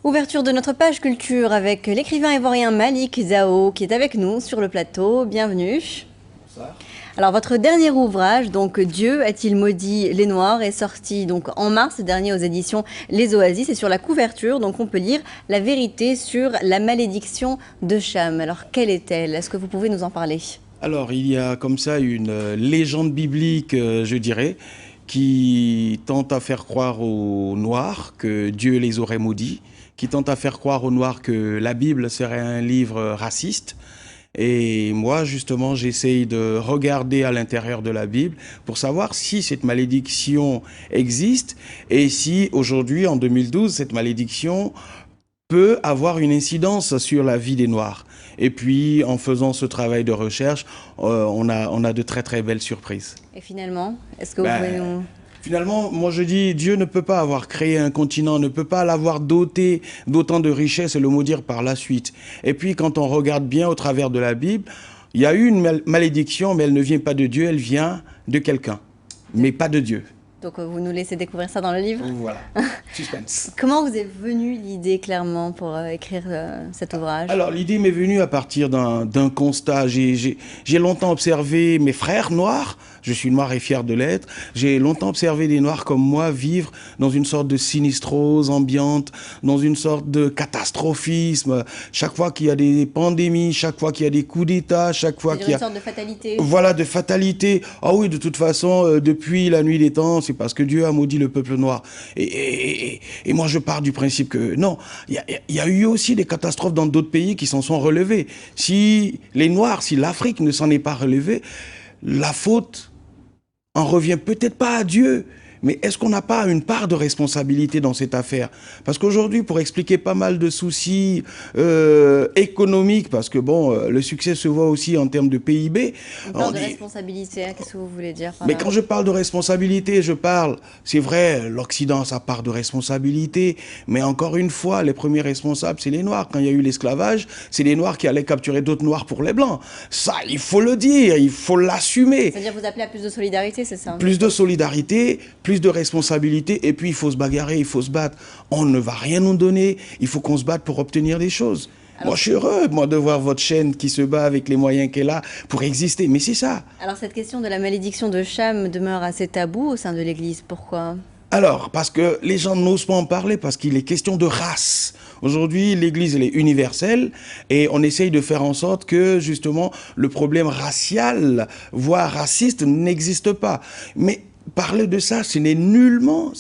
Ouverture de notre page culture avec l'écrivain ivoirien Malik Zao qui est avec nous sur le plateau. Bienvenue. Bonsoir. Alors votre dernier ouvrage, donc Dieu a-t-il maudit les Noirs, est sorti donc en mars dernier aux éditions Les Oasis, et sur la couverture donc on peut lire la vérité sur la malédiction de Cham. Alors quelle est-elle? Est-ce que vous pouvez nous en parler? Alors il y a comme ça une légende biblique, je dirais, qui tente à faire croire aux Noirs que Dieu les aurait maudits, qui tente à faire croire aux Noirs que la Bible serait un livre raciste. Et moi, justement, j'essaye de regarder à l'intérieur de la Bible pour savoir si cette malédiction existe et si aujourd'hui, en 2012, cette malédiction peut avoir une incidence sur la vie des Noirs. Et puis, en faisant ce travail de recherche, on a de très très belles surprises. Et finalement, est-ce que vous pouvez nous... Finalement, moi je dis, Dieu ne peut pas avoir créé un continent, ne peut pas l'avoir doté d'autant de richesses et le maudire par la suite. Et puis quand on regarde bien au travers de la Bible, il y a eu une malédiction, mais elle ne vient pas de Dieu, elle vient de quelqu'un, mais pas de Dieu. Donc vous nous laissez découvrir ça dans le livre. Voilà, suspense. Comment vous est venue l'idée clairement pour écrire cet ouvrage? Alors l'idée m'est venue à partir d'un constat. J'ai longtemps observé mes frères noirs, je suis noir et fier de l'être, j'ai longtemps observé des noirs comme moi vivre dans une sorte de sinistrose ambiante, dans une sorte de catastrophisme. Chaque fois qu'il y a des pandémies, chaque fois qu'il y a des coups d'État, chaque fois qu'il y a... une sorte de fatalité. Voilà, de fatalité. Ah oui, de toute façon, depuis la nuit des temps, c'est parce que Dieu a maudit le peuple noir. Et moi, je pars du principe que non, il y a eu aussi des catastrophes dans d'autres pays qui s'en sont relevés. Si les Noirs, si l'Afrique ne s'en est pas relevée, la faute en revient peut-être pas à Dieu, mais est-ce qu'on n'a pas une part de responsabilité dans cette affaire? Parce qu'aujourd'hui, pour expliquer pas mal de soucis économiques, parce que bon, le succès se voit aussi en termes de PIB. Une part de responsabilité, qu'est-ce que vous voulez dire par là? Mais quand je parle de responsabilité, je parle, c'est vrai, l'Occident a sa part de responsabilité, mais encore une fois, les premiers responsables, c'est les Noirs. Quand il y a eu l'esclavage, c'est les Noirs qui allaient capturer d'autres Noirs pour les Blancs. Ça, il faut le dire, il faut l'assumer. C'est-à-dire vous appelez à plus de solidarité, c'est ça? Plus de solidarité, plus de responsabilité, et puis il faut se bagarrer, il faut se battre. On ne va rien nous donner, il faut qu'on se batte pour obtenir des choses. Alors, moi, je suis heureux, moi, de voir votre chaîne qui se bat avec les moyens qu'elle a pour exister, mais c'est ça. Alors, cette question de la malédiction de Cham demeure assez taboue au sein de l'Église. Pourquoi ? Alors, parce que les gens n'osent pas en parler, parce qu'il est question de race. Aujourd'hui, l'Église, elle est universelle, et on essaye de faire en sorte que, justement, le problème racial, voire raciste, n'existe pas. Mais parler de ça, ce n'est nullement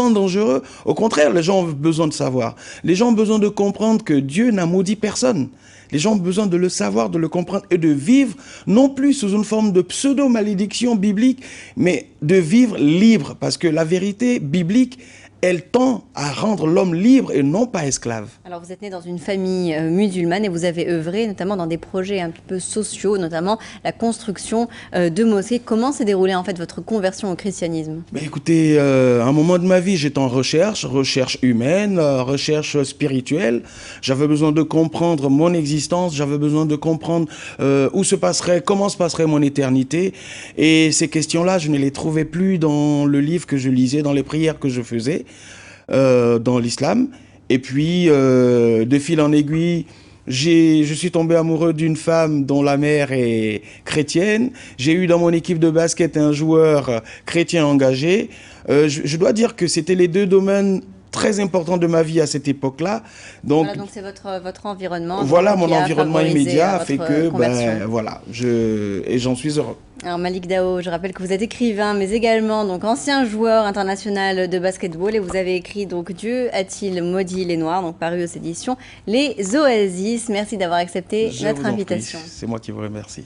dangereux. Au contraire, les gens ont besoin de savoir. Les gens ont besoin de comprendre que Dieu n'a maudit personne. Les gens ont besoin de le savoir, de le comprendre et de vivre, non plus sous une forme de pseudo-malédiction biblique, mais de vivre libre. Parce que la vérité biblique, elle tend à rendre l'homme libre et non pas esclave. Alors vous êtes né dans une famille musulmane et vous avez œuvré notamment dans des projets un peu sociaux, notamment la construction de mosquées. Comment s'est déroulée en fait votre conversion au christianisme? Écoutez, à un moment de ma vie, j'étais en recherche humaine, recherche spirituelle. J'avais besoin de comprendre mon existence, j'avais besoin de comprendre comment se passerait mon éternité. Et ces questions-là, je ne les trouvais plus dans le livre que je lisais, dans les prières que je faisais. Dans l'islam. Et puis, de fil en aiguille, je suis tombé amoureux d'une femme dont la mère est chrétienne. J'ai eu dans mon équipe de basket un joueur chrétien engagé. Je dois dire que c'était les deux domaines très importants de ma vie à cette époque-là. Donc c'est votre environnement. Voilà, mon environnement immédiat a fait que, voilà, et j'en suis heureux. Alors Malik Zao, je rappelle que vous êtes écrivain, mais également donc ancien joueur international de basketball, et vous avez écrit donc Dieu a-t-il maudit les Noirs, donc paru aux éditions Les Oasis. Merci d'avoir accepté notre invitation. C'est moi qui vous remercie.